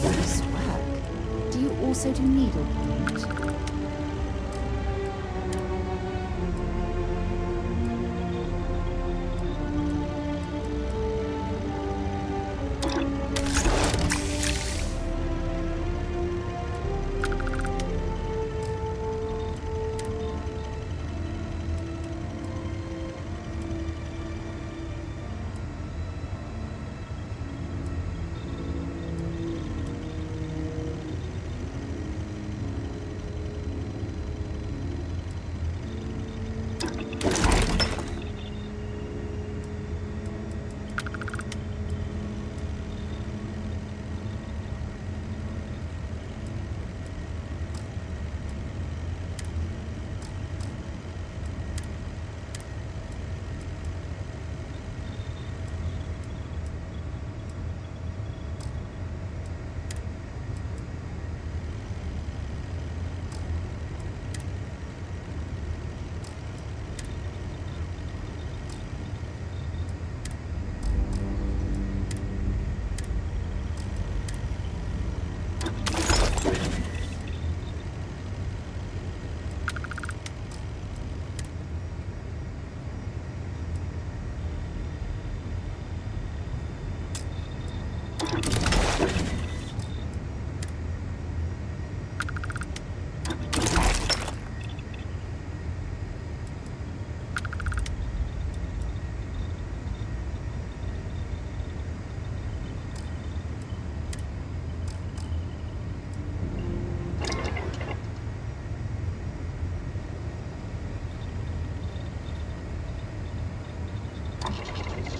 Nice work. Do you also do needlepoint?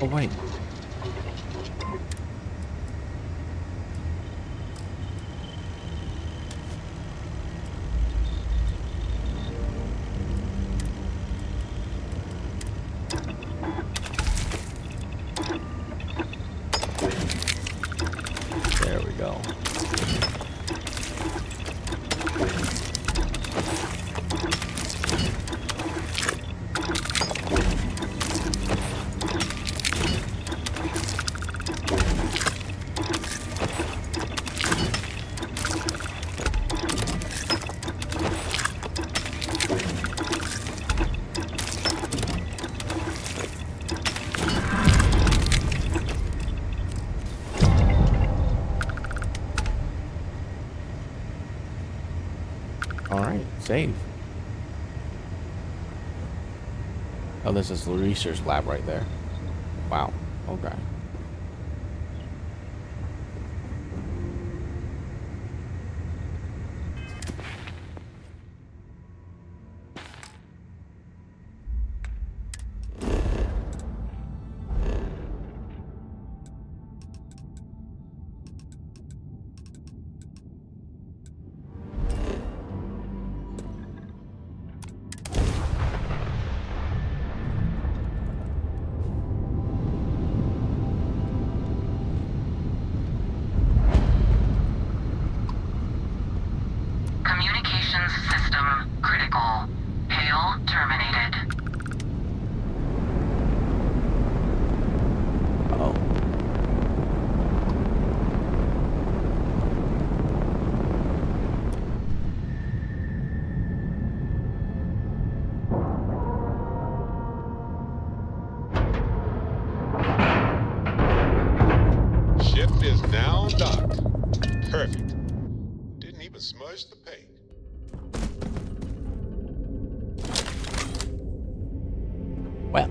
Oh, wait. There we go. Alright, save. Oh, this is the research lab right there. Wow, okay. Communications system critical. Hail terminated. Uh-oh. Ship is now docked. Perfect. Didn't even smudge the paint. Well.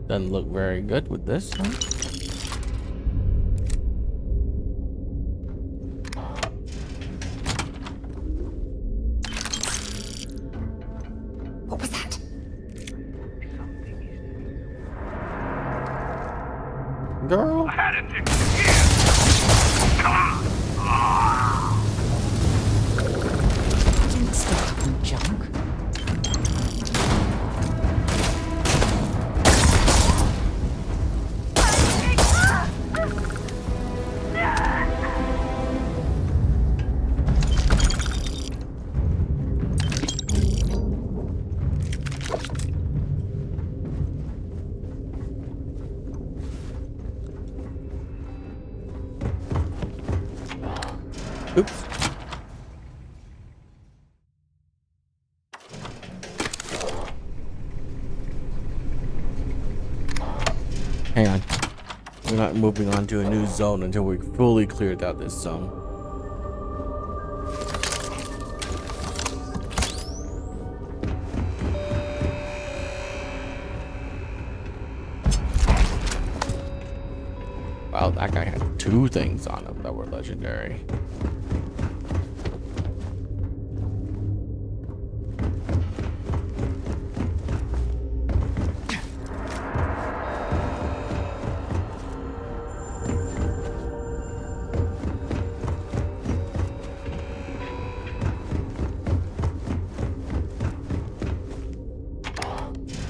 Doesn't look very good with this, huh? What was that? Girl. Had it in here. Come on. I didn't start from junk. Oops. Hang on. We're not moving on to a new zone until we fully cleared out this zone. Wow, that guy had 2 things on him that were legendary.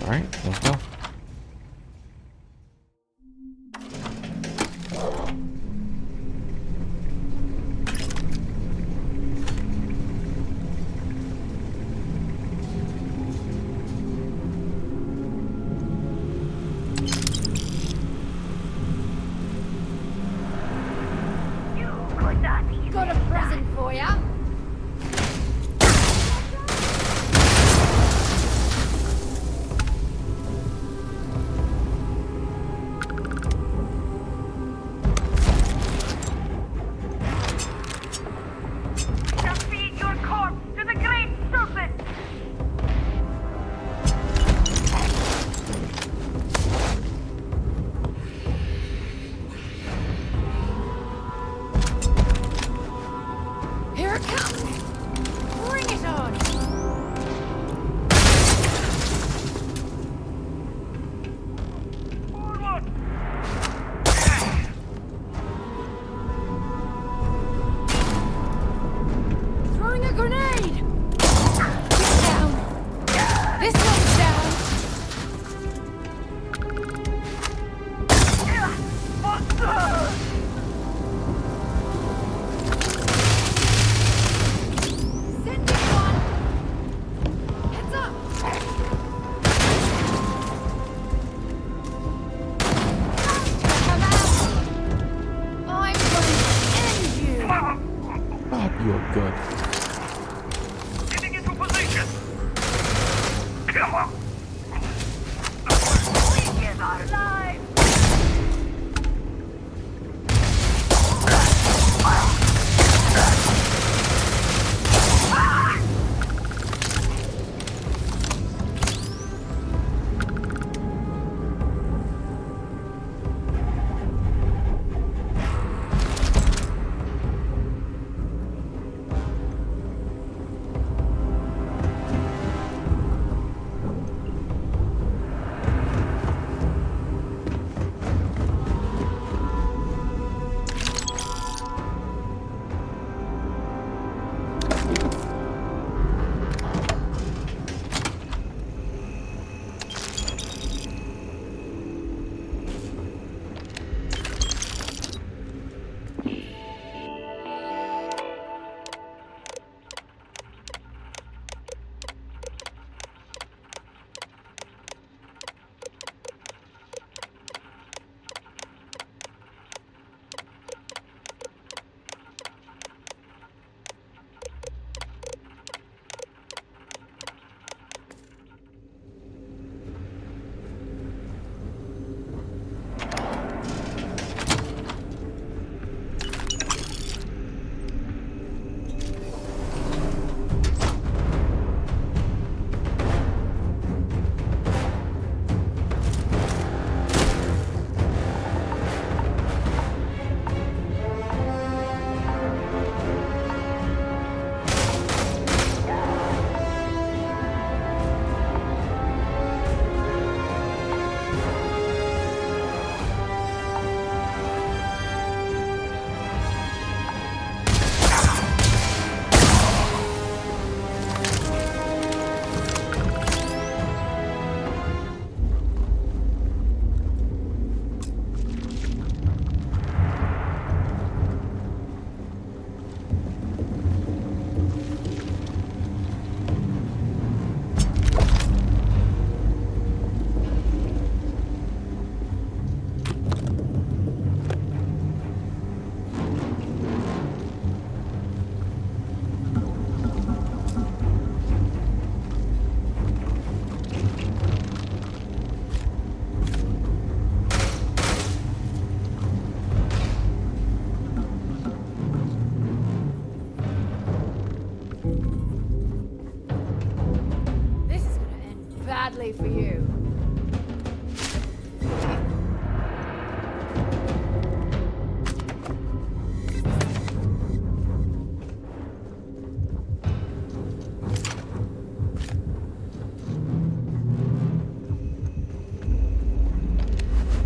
All right, let's go.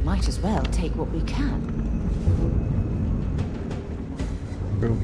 Might as well take what we can. True.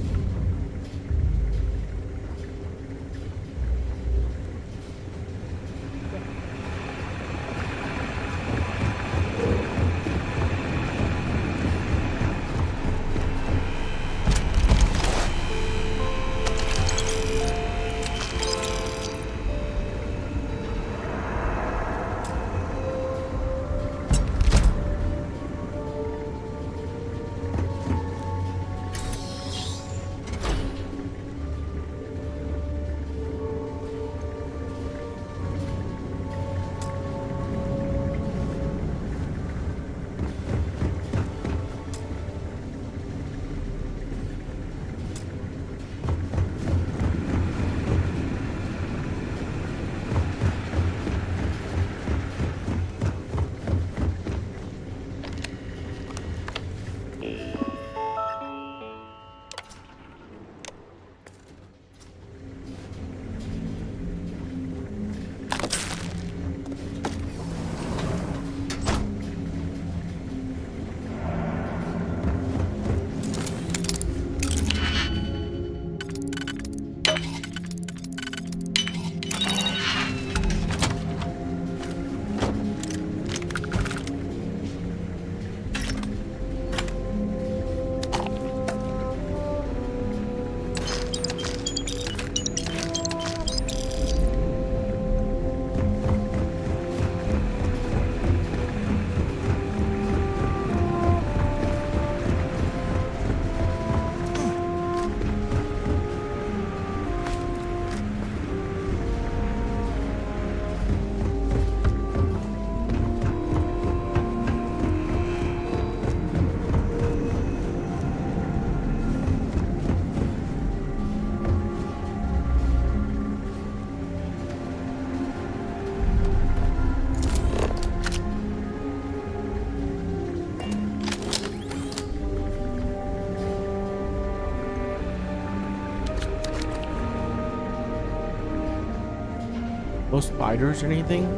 No spiders or anything?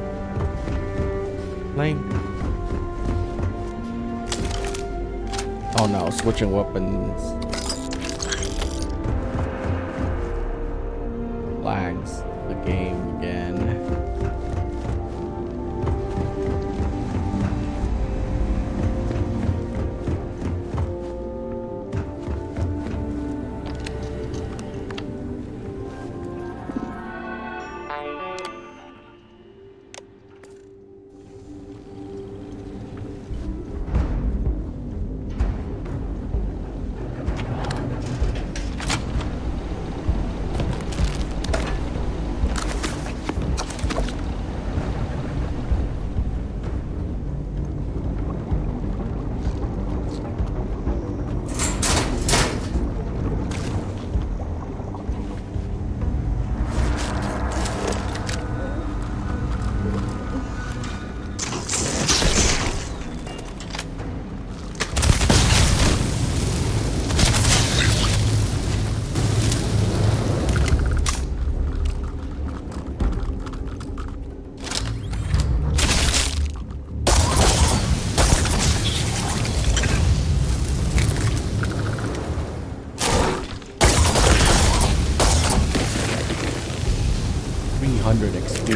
Like, oh no, switching weapons. Lags the game again. XP.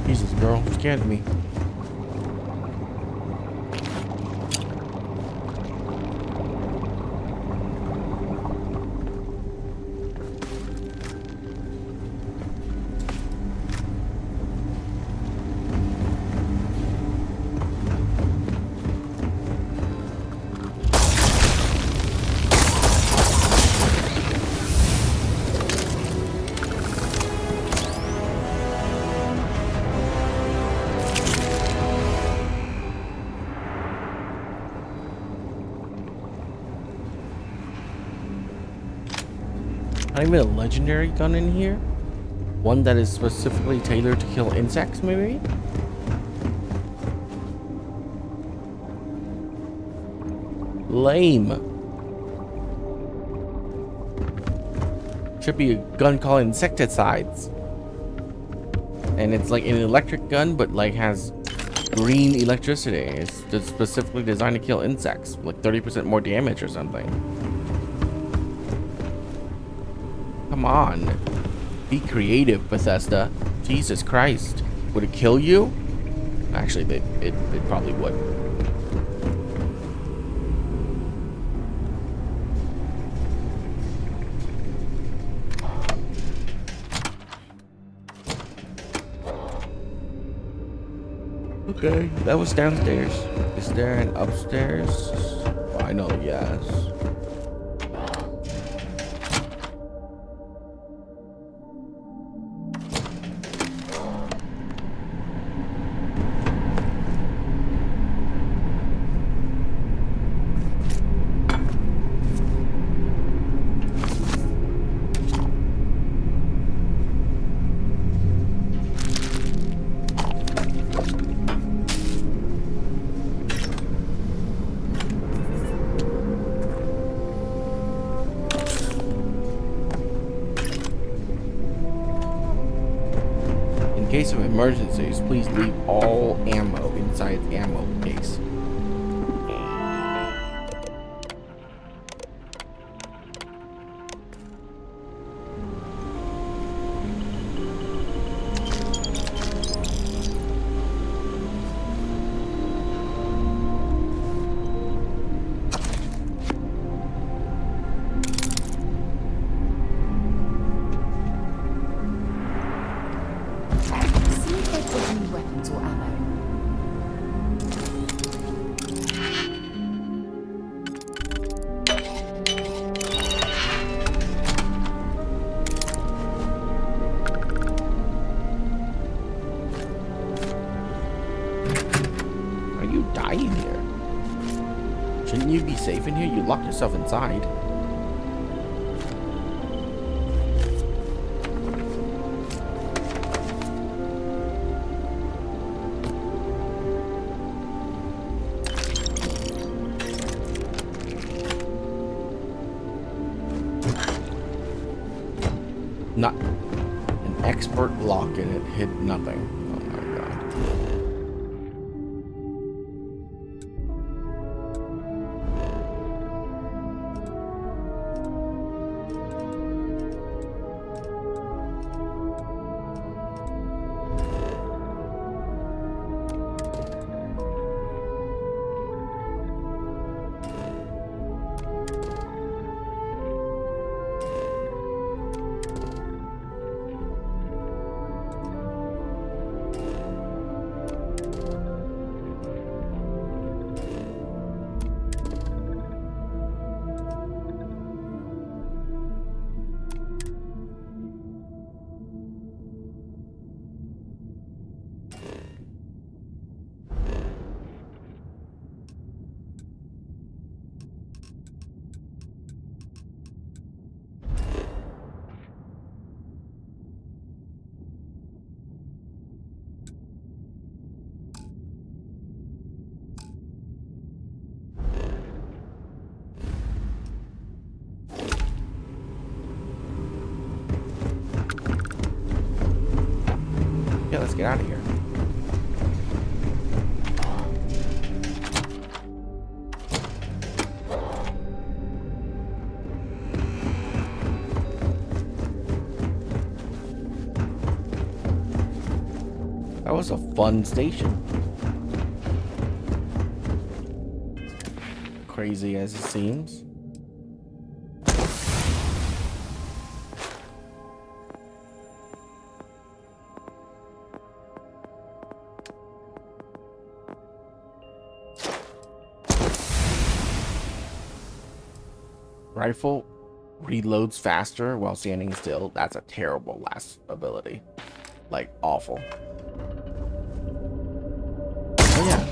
Jesus, girl, scared me. Not even a legendary gun in here? One that is specifically tailored to kill insects, maybe? Lame. Should be a gun called insecticides. And it's like an electric gun, but like has green electricity. It's just specifically designed to kill insects. Like 30% more damage or something. Come on. Be creative, Bethesda. Jesus Christ. Would it kill you? Actually, it probably would. Okay, that was downstairs. Is there an upstairs? Oh, I know, yes. In case of emergencies, please leave all ammo inside the ammo case. See if they've got any weapons or ammo. Are you dying here? Shouldn't you be safe in here? You locked yourself inside. Not an expert lock and it hit nothing. Oh my god. Yeah, let's get out of here. That was a fun station. Crazy as it seems. Rifle reloads faster while standing still. That's a terrible last ability. Like, awful. Oh, yeah.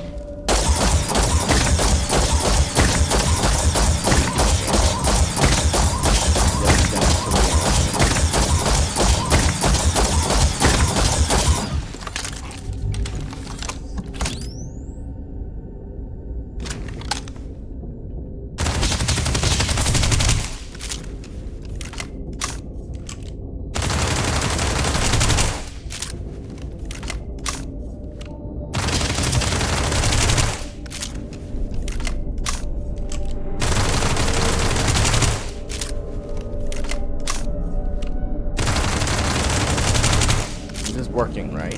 This is working, right?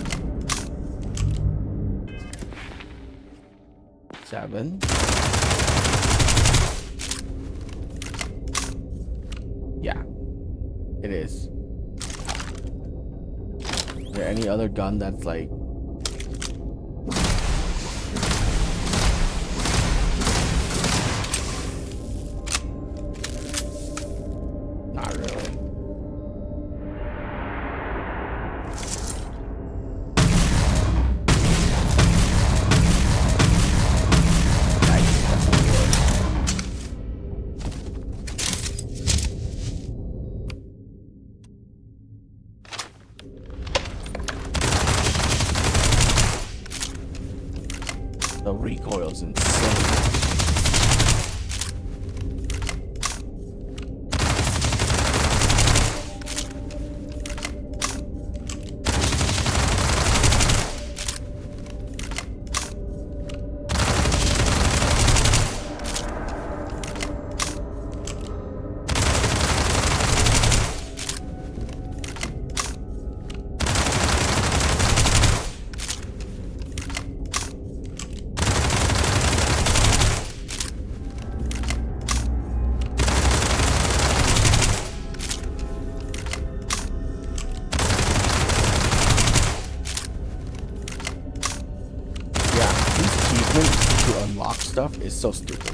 7. Yeah, it is. Is there any other gun that's like not really? The recoil's insane. To unlock stuff is so stupid.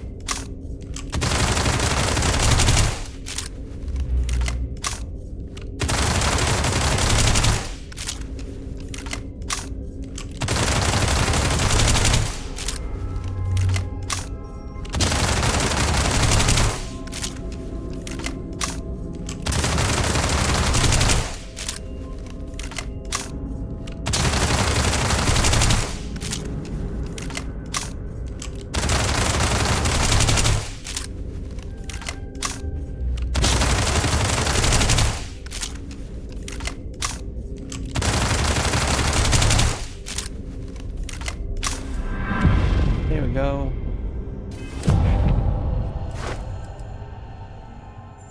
Here we go.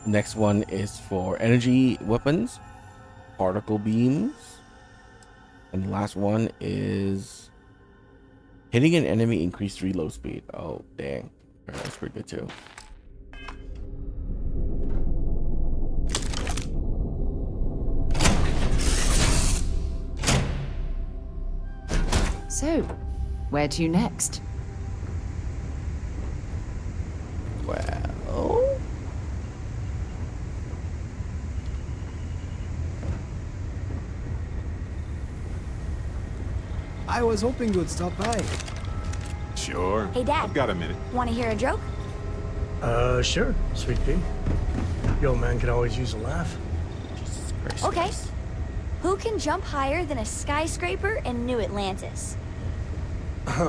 Next one is for energy weapons, particle beams, and the last one is hitting an enemy increased reload speed. Oh dang, that's pretty good too. So, where to next? Well, I was hoping you would stop by. Sure. Hey, Dad. I've got a minute. Want to hear a joke? Sure, sweet pea. Your man can always use a laugh. Jesus Christ. Okay. Who can jump higher than a skyscraper in New Atlantis? I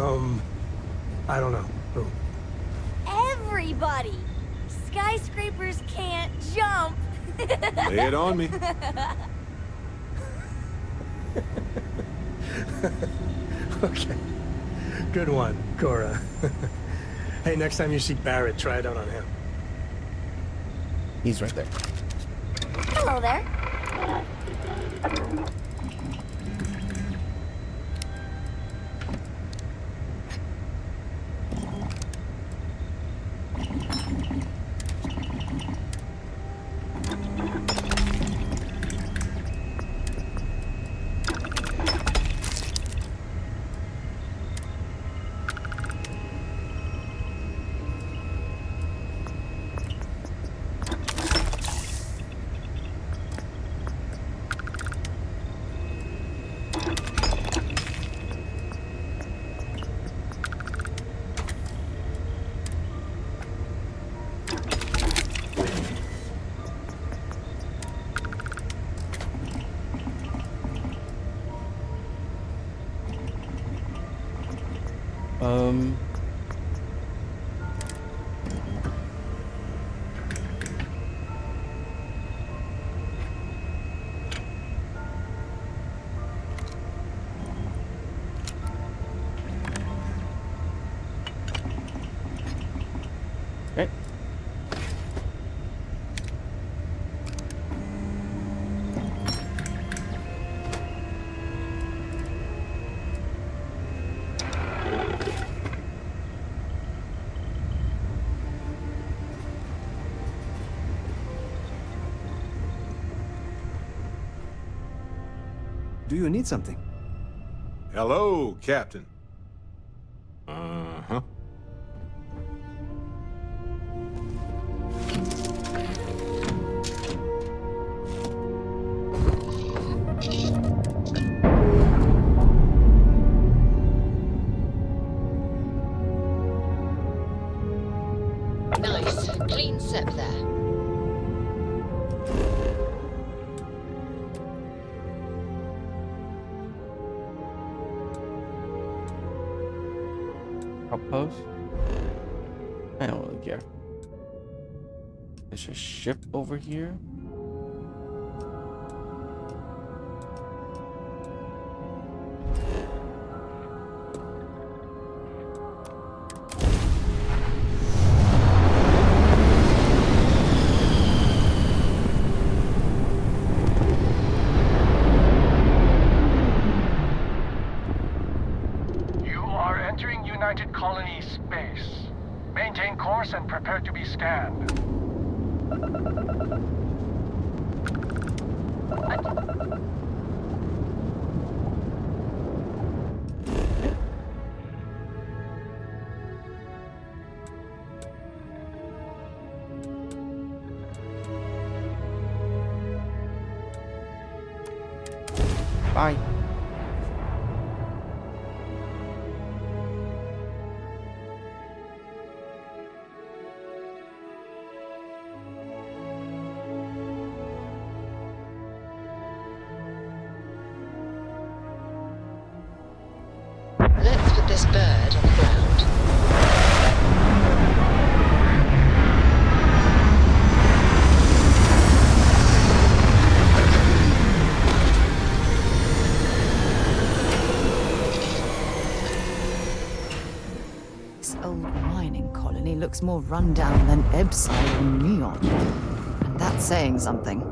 don't know. Who? Everybody! Skyscrapers can't jump! Lay it on me. Okay. Good one, Cora. Hey, next time you see Barrett, try it out on him. He's right there. Hello there. Okay. Do you need something? Hello, Captain. Uh-huh. Nice. Clean sep there. Outpost? I don't really care. There's a ship over here. United Colony space. Maintain course and prepare to be scanned. Bye. Let's put this bird on the ground. This old mining colony looks more rundown than Ebside or Neon. And that's saying something.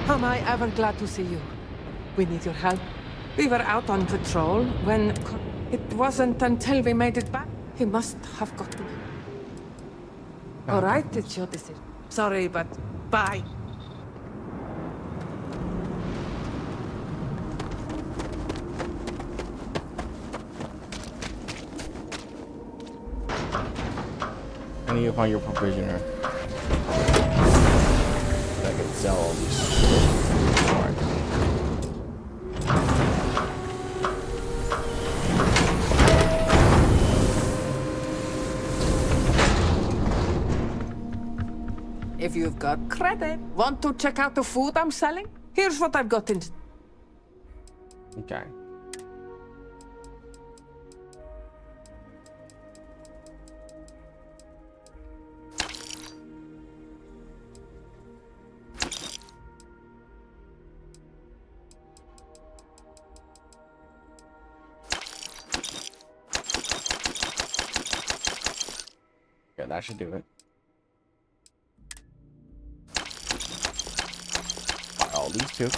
Am I ever glad to see you? We need your help. We were out on patrol when... It wasn't until we made it back. He must have gotten... All right, it's your decision. Sorry, but bye. I need to find your provisioner. I can sell all these parts. If you've got credit, want to check out the food I'm selling? Here's what I've got in... Okay. Yeah, that should do it. Buy all these too.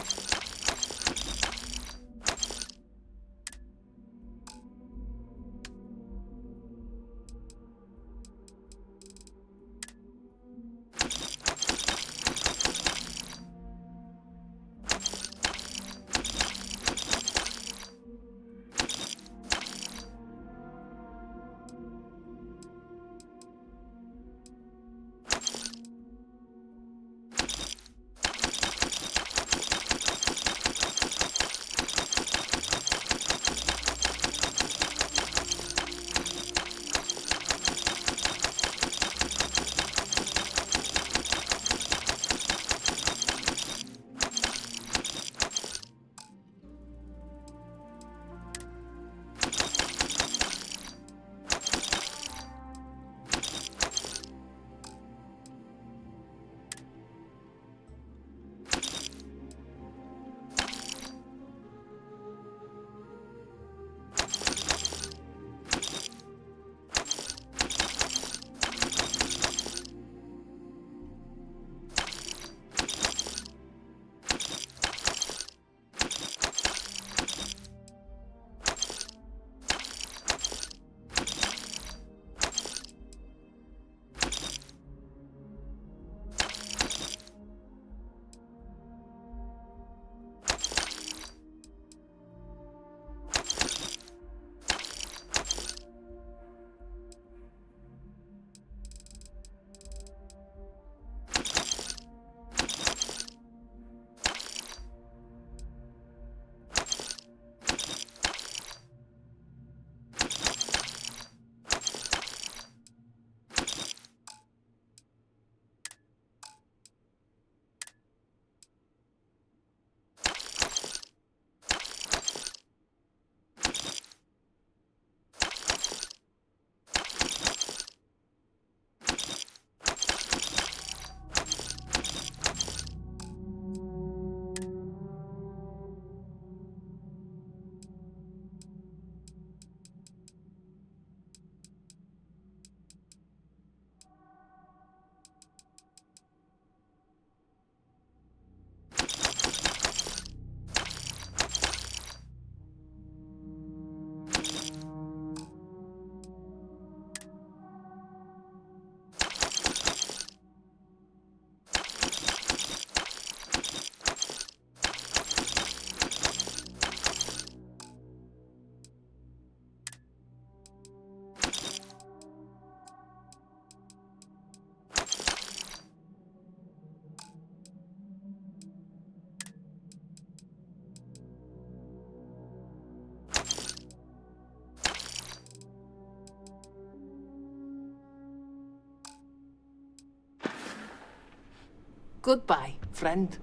Goodbye, friend.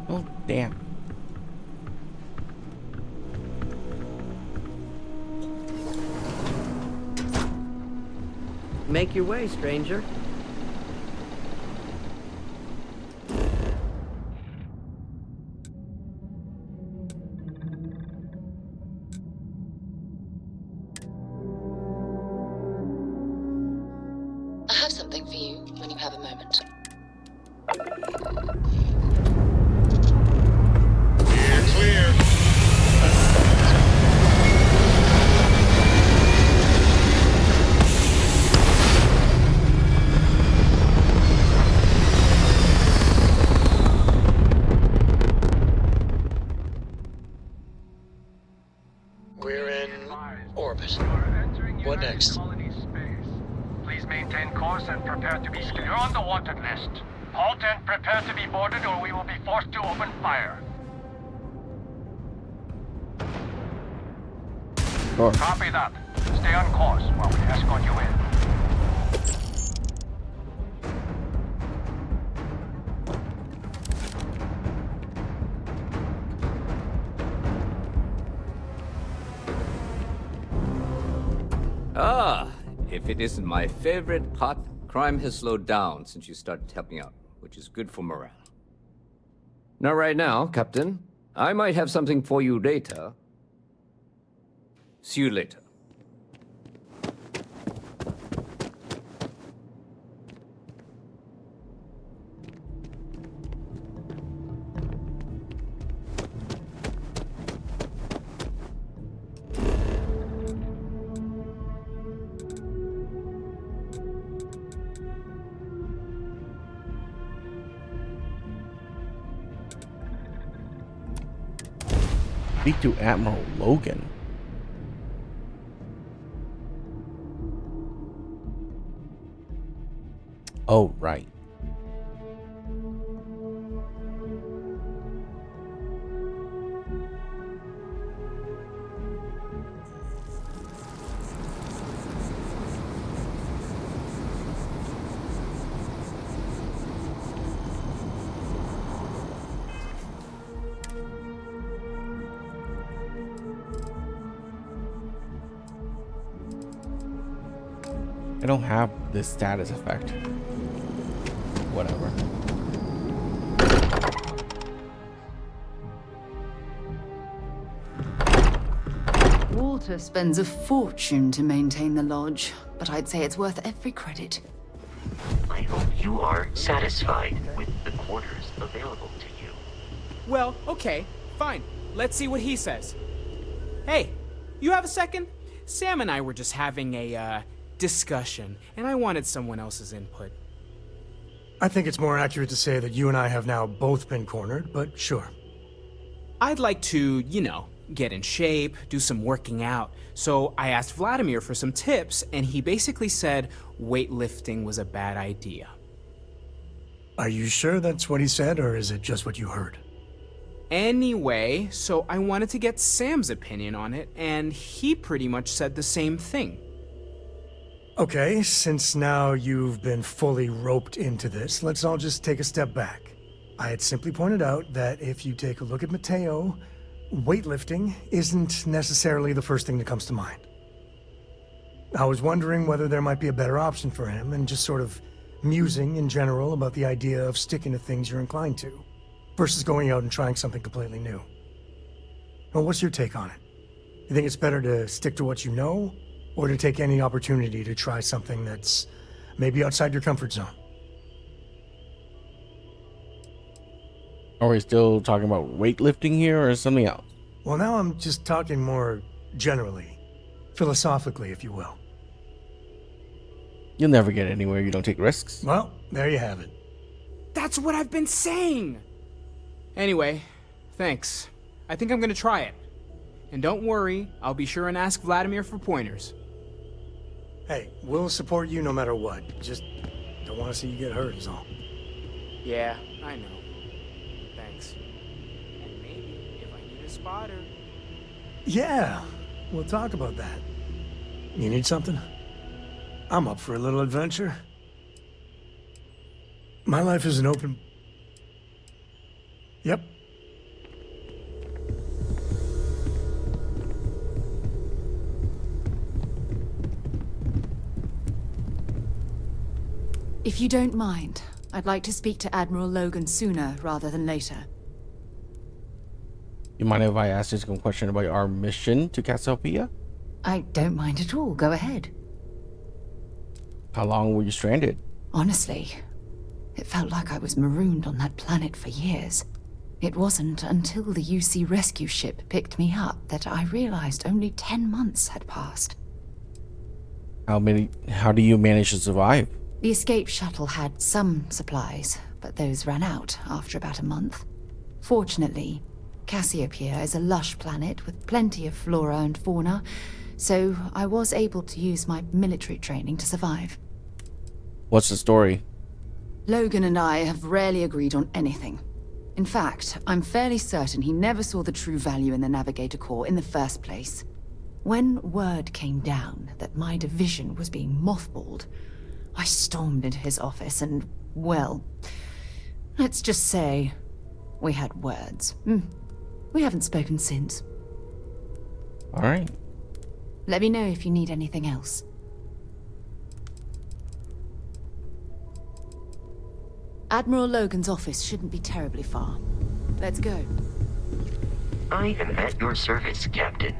Oh, damn. Make your way, stranger. I have something for you when you have a moment. You're clear. We're in orbit. What next? Please maintain course and prepare to be scanned. You're on the wanted list. Halt and prepare to be boarded, or we will be forced to open fire. Sure. Copy that. Stay on course while we escort you in. Ah, if it isn't my favorite pot, crime has slowed down since you started helping out, which is good for morale. Not right now, Captain. I might have something for you later. See you later. Speak to Admiral Logan. Oh, right. I don't have this status effect. Whatever. Walter spends a fortune to maintain the lodge, but I'd say it's worth every credit. I hope you are satisfied with the quarters available to you. Well, okay, fine. Let's see what he says. Hey, you have a second? Sam and I were just having a, discussion, and I wanted someone else's input. I think it's more accurate to say that you and I have now both been cornered, but sure. I'd like to, you know, get in shape, do some working out. So I asked Vladimir for some tips, and he basically said weightlifting was a bad idea. Are you sure that's what he said, or is it just what you heard? Anyway, so I wanted to get Sam's opinion on it, and he pretty much said the same thing. Okay, since now you've been fully roped into this, let's all just take a step back. I had simply pointed out that if you take a look at Mateo, weightlifting isn't necessarily the first thing that comes to mind. I was wondering whether there might be a better option for him, and just sort of musing in general about the idea of sticking to things you're inclined to, versus going out and trying something completely new. Well, what's your take on it? You think it's better to stick to what you know, or to take any opportunity to try something that's maybe outside your comfort zone? Are we still talking about weightlifting here or something else? Well, now I'm just talking more generally, philosophically, if you will. You'll never get anywhere you don't take risks. Well, there you have it. That's what I've been saying! Anyway, thanks. I think I'm gonna try it. And don't worry, I'll be sure and ask Vladimir for pointers. Hey, we'll support you no matter what. Just don't want to see you get hurt is all. Yeah, I know. Thanks. And maybe if I need a spotter. Yeah, we'll talk about that. You need something? I'm up for a little adventure. My life is an open... Yep. If you don't mind, I'd like to speak to Admiral Logan sooner rather than later. You mind if I ask you some question about our mission to Cassiopeia? I don't mind at all. Go ahead. How long were you stranded? Honestly, it felt like I was marooned on that planet for years. It wasn't until the UC rescue ship picked me up that I realized only 10 months had passed. How do you manage to survive? The escape shuttle had some supplies, but those ran out after about a month. Fortunately, Cassiopeia is a lush planet with plenty of flora and fauna, so I was able to use my military training to survive. What's the story? Logan and I have rarely agreed on anything. In fact, I'm fairly certain he never saw the true value in the Navigator Corps in the first place. When word came down that my division was being mothballed, I stormed into his office and, well, let's just say we had words. We haven't spoken since. All right. Let me know if you need anything else. Admiral Logan's office shouldn't be terribly far. Let's go. I am at your service, Captain.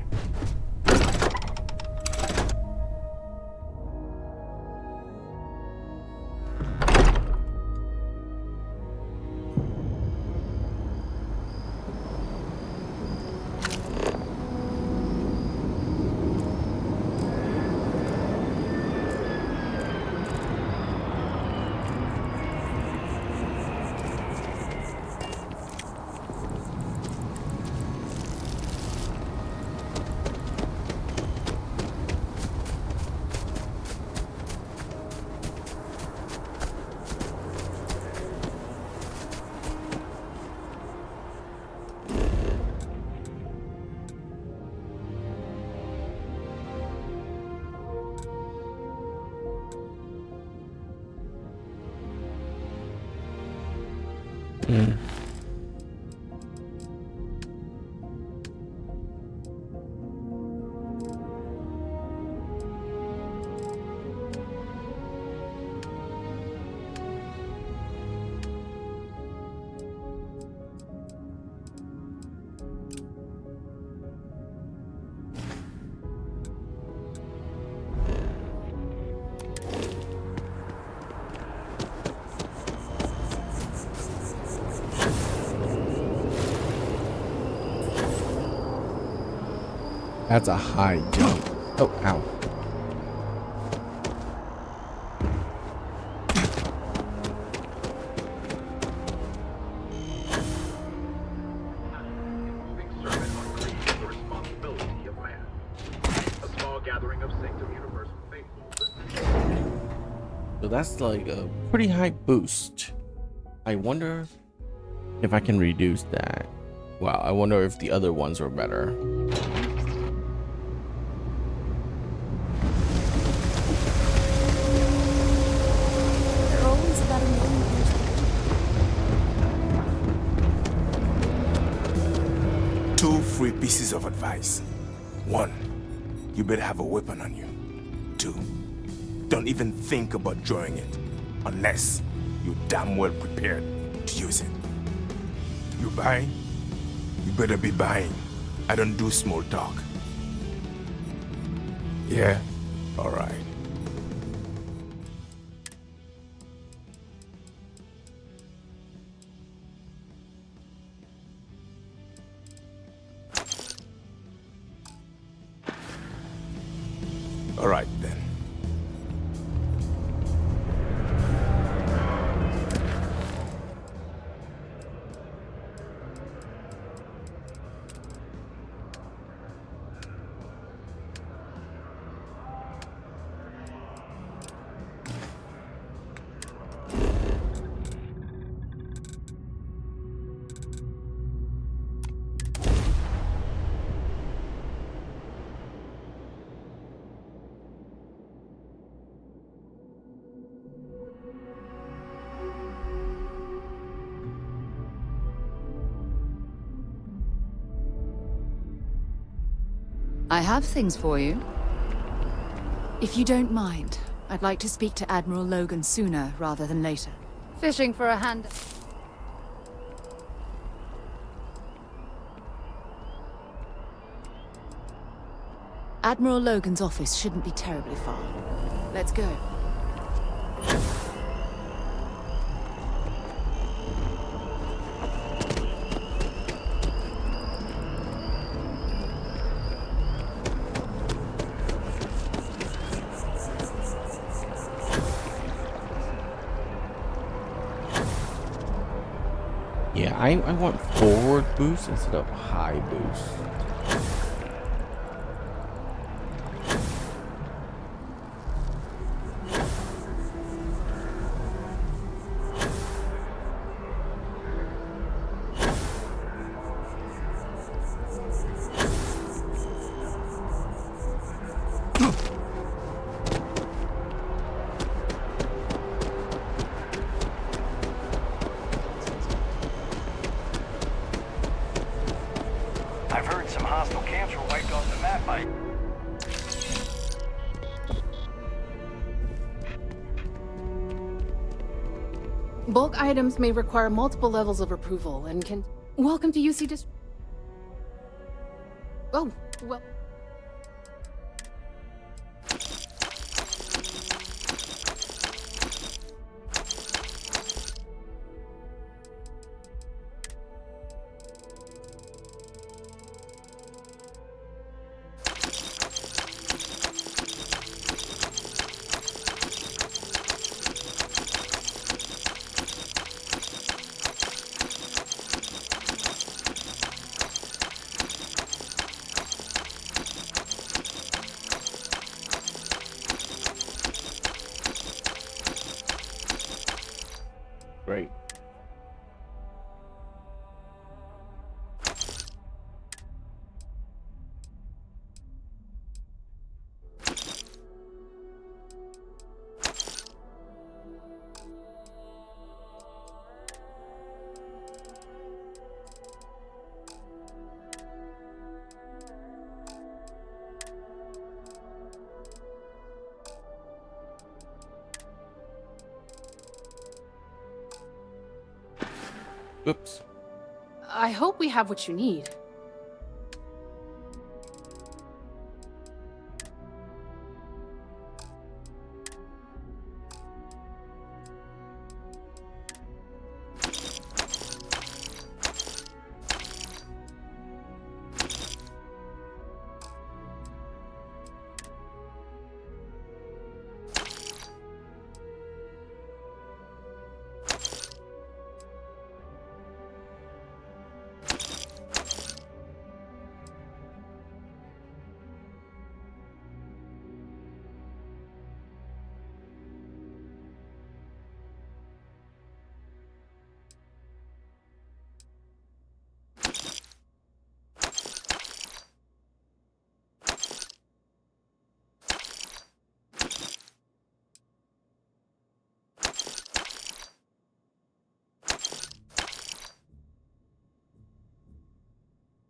That's a high jump. Oh, ow. Moving sermon on creating the responsibility of man. A small gathering of Sanctum Universal faithful. So that's like a pretty high boost. I wonder if I can reduce that. Wow, I wonder if the other ones are better. Two free pieces of advice. One, you better have a weapon on you. Two, don't even think about drawing it unless you're damn well prepared to use it. You buying? You better be buying. I don't do small talk. Yeah? All right. All right, then. I have things for you. If you don't mind, I'd like to speak to Admiral Logan sooner rather than later. Fishing for a hand... Admiral Logan's office shouldn't be terribly far. Let's go. Yeah, I want forward boost instead of high boost. I've heard some hostile camps were wiped off the map by... Bulk items may require multiple levels of approval and can... Welcome to UC Dist... Oh, well... Great. Oops. I hope we have what you need.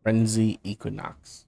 Frenzy Equinox.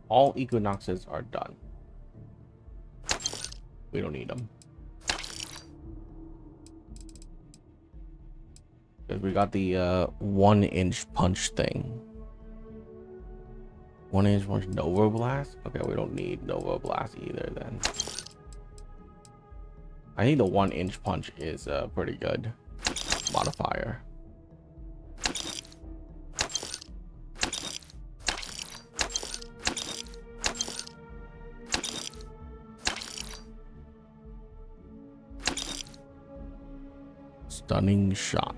All equinoxes are done. We don't need them. Because we got the 1-inch punch thing. 1-inch punch Nova Blast? Okay, we don't need Nova Blast either then. I think the 1-inch punch is a pretty good modifier. Stunning shot.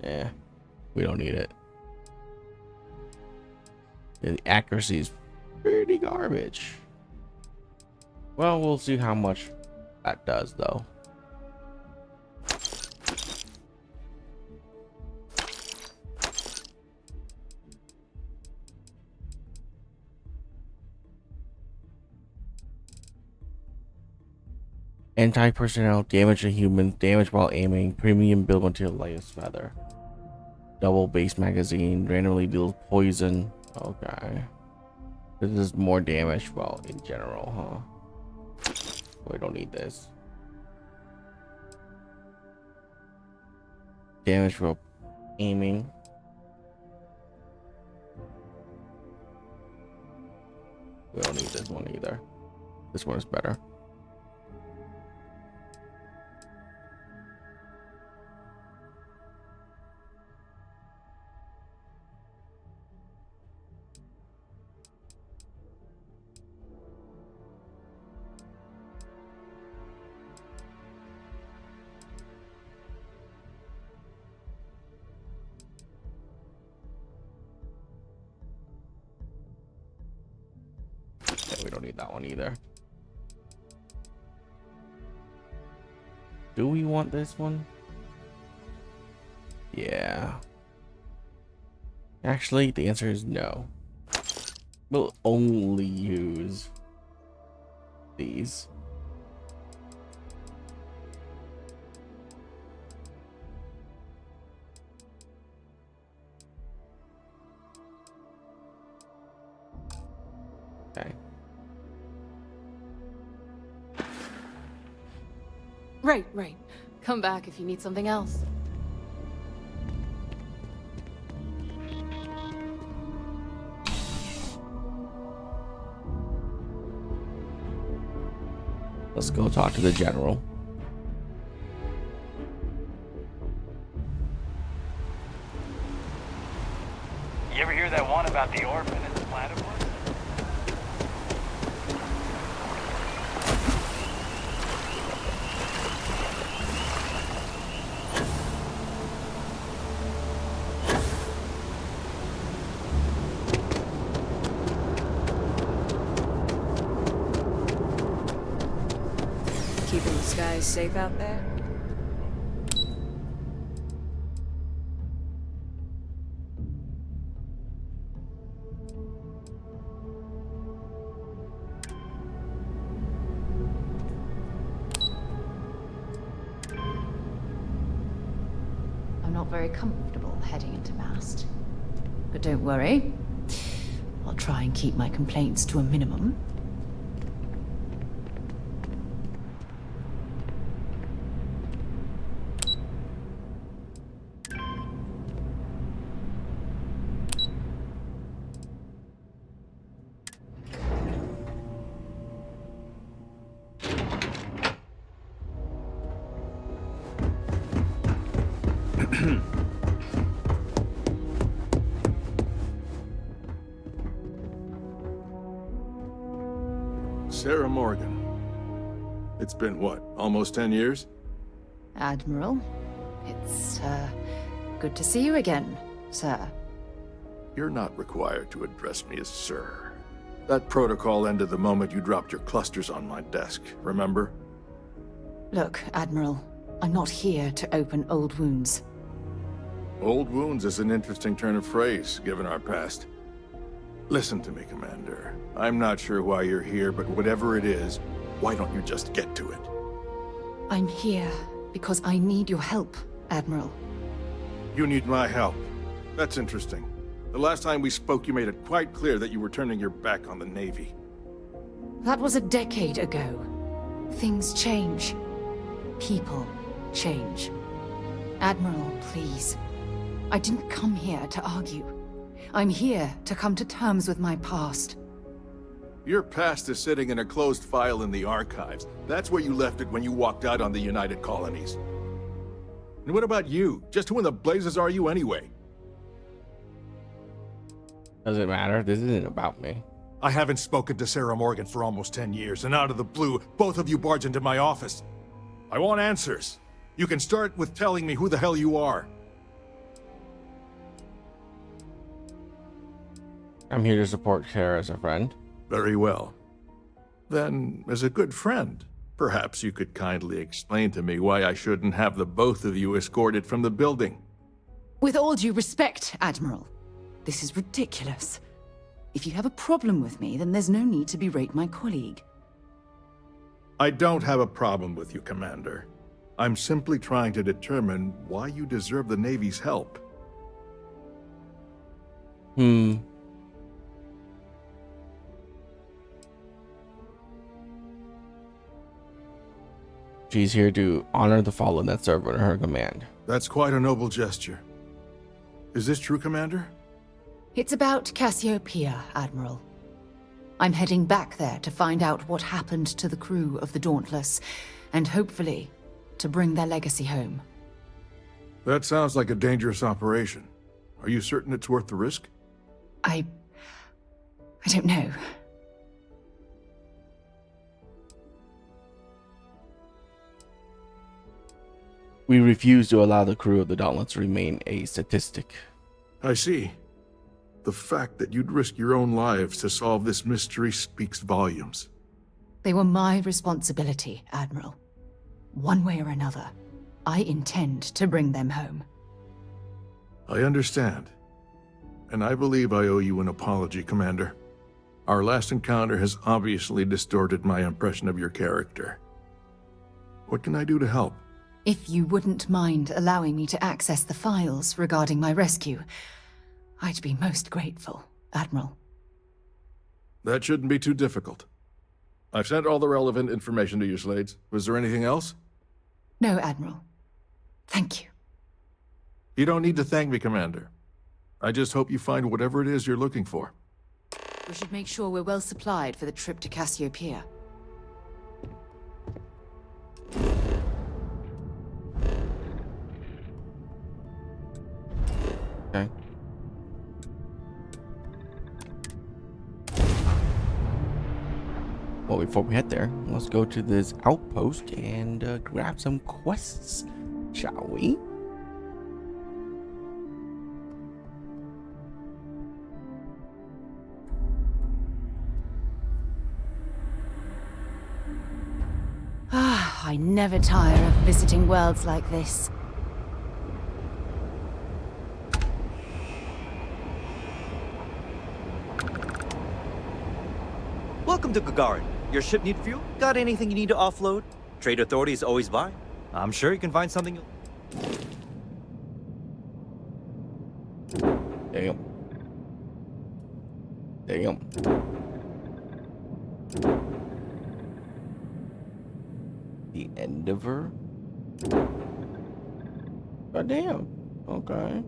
Yeah, we don't need it. The accuracy is pretty garbage. Well, we'll see how much that does, though. Anti-personnel, damage to humans, damage while aiming, premium build material, lightest feather. Double base magazine, randomly deals poison. Okay. This is more damage, well, in general, huh? We don't need this. Damage while aiming. We don't need this one either. This one is better. We don't need that one either. Do we want this one? Yeah. Actually, the answer is no. We'll only use these. Okay. Right. Come back if you need something else. Let's go talk to the general. You ever hear that one about the orphan and the platypus? Keeping the skies safe out there? I'm not very comfortable heading into Mast. But don't worry. I'll try and keep my complaints to a minimum. Sarah Morgan. It's been what, almost 10 years? Admiral, it's, good to see you again, sir. You're not required to address me as sir. That protocol ended the moment you dropped your clusters on my desk, remember? Look, Admiral, I'm not here to open old wounds. Old wounds is an interesting turn of phrase, given our past. Listen to me, Commander. I'm not sure why you're here, but whatever it is, why don't you just get to it? I'm here because I need your help, Admiral. You need my help. That's interesting. The last time we spoke, you made it quite clear that you were turning your back on the Navy. That was a decade ago. Things change. People change. Admiral, please. I didn't come here to argue. I'm here to come to terms with my past. Your past is sitting in a closed file in the archives. That's where you left it when you walked out on the United Colonies. And what about you? Just who in the blazes are you anyway? Doesn't matter. This isn't about me. I haven't spoken to Sarah Morgan for almost 10 years, and out of the blue, both of you barge into my office. I want answers. You can start with telling me who the hell you are. I'm here to support Kara as a friend. Very well. Then, as a good friend, perhaps you could kindly explain to me why I shouldn't have the both of you escorted from the building. With all due respect, Admiral, this is ridiculous. If you have a problem with me, then there's no need to berate my colleague. I don't have a problem with you, Commander. I'm simply trying to determine why you deserve the Navy's help. She's here to honor the fallen that serve under her command. That's quite a noble gesture. Is this true, Commander? It's about Cassiopeia, Admiral. I'm heading back there to find out what happened to the crew of the Dauntless, and hopefully, to bring their legacy home. That sounds like a dangerous operation. Are you certain it's worth the risk? I don't know. We refuse to allow the crew of the Dauntless to remain a statistic. I see. The fact that you'd risk your own lives to solve this mystery speaks volumes. They were my responsibility, Admiral. One way or another, I intend to bring them home. I understand. And I believe I owe you an apology, Commander. Our last encounter has obviously distorted my impression of your character. What can I do to help? If you wouldn't mind allowing me to access the files regarding my rescue, I'd be most grateful, Admiral. That shouldn't be too difficult. I've sent all the relevant information to you, Slades. Was there anything else? No, Admiral. Thank you. You don't need to thank me, Commander. I just hope you find whatever it is you're looking for. We should make sure we're well supplied for the trip to Cassiopeia. Okay. Well, before we head there, let's go to this outpost and grab some quests, shall we? I never tire of visiting worlds like this. Welcome to Gagarin. Your ship need fuel? Got anything you need to offload? Trade authorities always buy. I'm sure you can find something you'll... Damn. Damn. The Endeavor? God damn. Okay.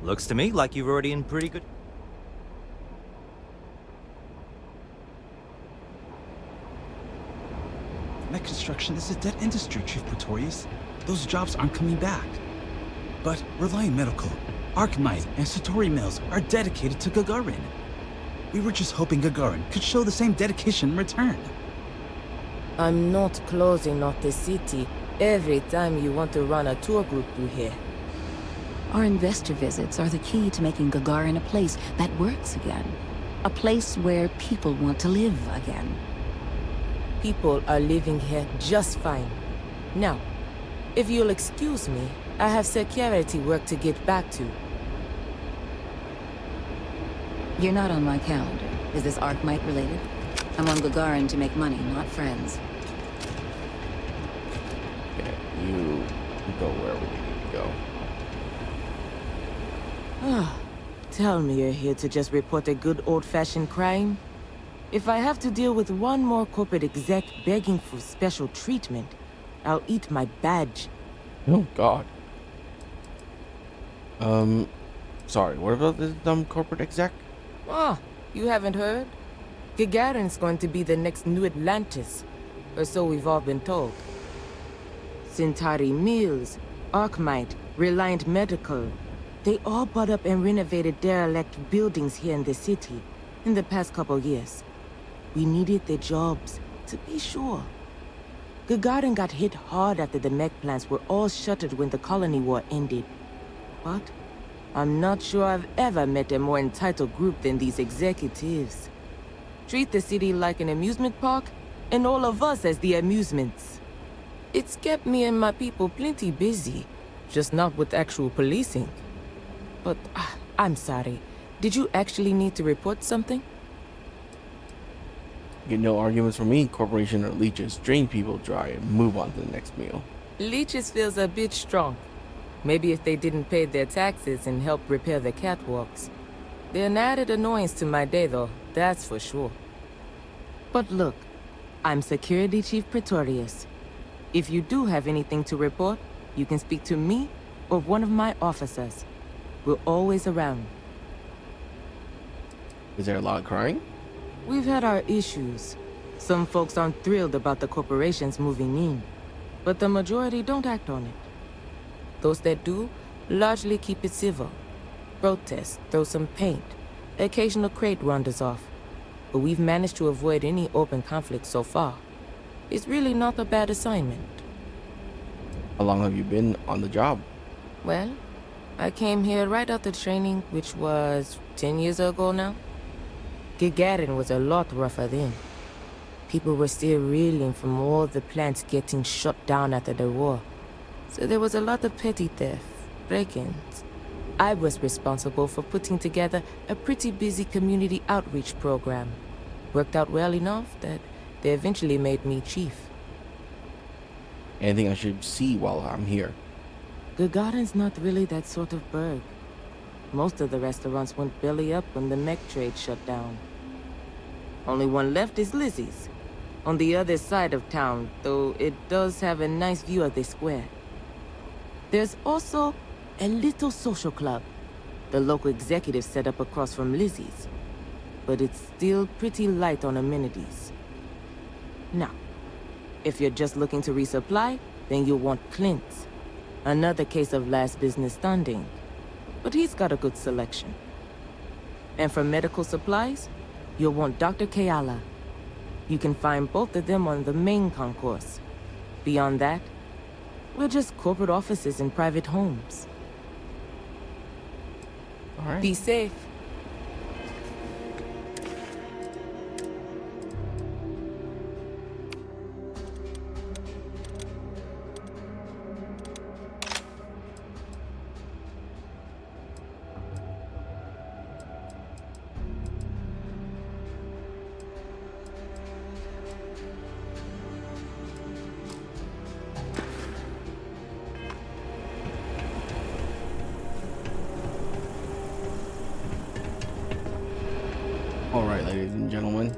Looks to me like you're already in pretty good... Mech construction is a dead industry, Chief Pretorius. Those jobs aren't coming back. But Reliant Medical, Archmite, and Satori Mills are dedicated to Gagarin. We were just hoping Gagarin could show the same dedication in return. I'm not closing off the city every time you want to run a tour group through here. Our investor visits are the key to making Gagarin a place that works again. A place where people want to live again. People are living here just fine. Now, if you'll excuse me, I have security work to get back to. You're not on my calendar. Is this Archmite related? I'm on Gagarin to make money, not friends. Okay, you go wherever you need to go. Ah, tell me you're here to just report a good old-fashioned crime? If I have to deal with one more corporate exec begging for special treatment, I'll eat my badge. Oh, God. Sorry, what about this dumb corporate exec? Ah, you haven't heard? Gagarin's going to be the next New Atlantis, or so we've all been told. Centauri Mills, Archmite, Reliant Medical, they all bought up and renovated derelict buildings here in the city, in the past couple years. We needed their jobs, to be sure. Gagarin got hit hard after the mech plants were all shuttered when the colony war ended. But I'm not sure I've ever met a more entitled group than these executives. Treat the city like an amusement park, and all of us as the amusements. It's kept me and my people plenty busy, just not with actual policing. But I'm sorry. Did you actually need to report something? Get no arguments from me. Corporation or leeches drain people dry and move on to the next meal. Leeches feels a bit strong. Maybe if they didn't pay their taxes and help repair the catwalks. They're an added annoyance to my day, though, that's for sure. But look, I'm Security Chief Pretorius. If you do have anything to report, you can speak to me or one of my officers. We're always around. Is there a lot of crying? We've had our issues. Some folks aren't thrilled about the corporations moving in, but the majority don't act on it. Those that do, largely keep it civil. Protest, throw some paint, occasional crate wanders off. But we've managed to avoid any open conflict so far. It's really not a bad assignment. How long have you been on the job? Well, I came here right after training, which was 10 years ago now. Gagarin was a lot rougher then. People were still reeling from all the plants getting shut down after the war. So there was a lot of petty theft, break-ins. I was responsible for putting together a pretty busy community outreach program. Worked out well enough that they eventually made me chief. Anything I should see while I'm here? Gagarin's not really that sort of burg. Most of the restaurants went belly up when the mech trade shut down. Only one left is Lizzie's, on the other side of town, though it does have a nice view of the square. There's also a little social club the local executive set up across from Lizzie's, but it's still pretty light on amenities. Now, if you're just looking to resupply, then you'll want Clint's. Another case of last business standing, but he's got a good selection. And for medical supplies, you'll want Dr. Keala. You can find both of them on the main concourse. Beyond that, we're just corporate offices and private homes. All right. Be safe. All right, ladies and gentlemen,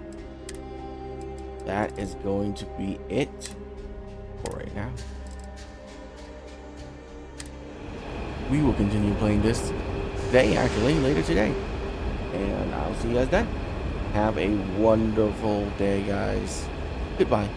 that is going to be it for right now. We will continue playing this today, actually, later today. And I'll see you guys then. Have a wonderful day, guys. Goodbye.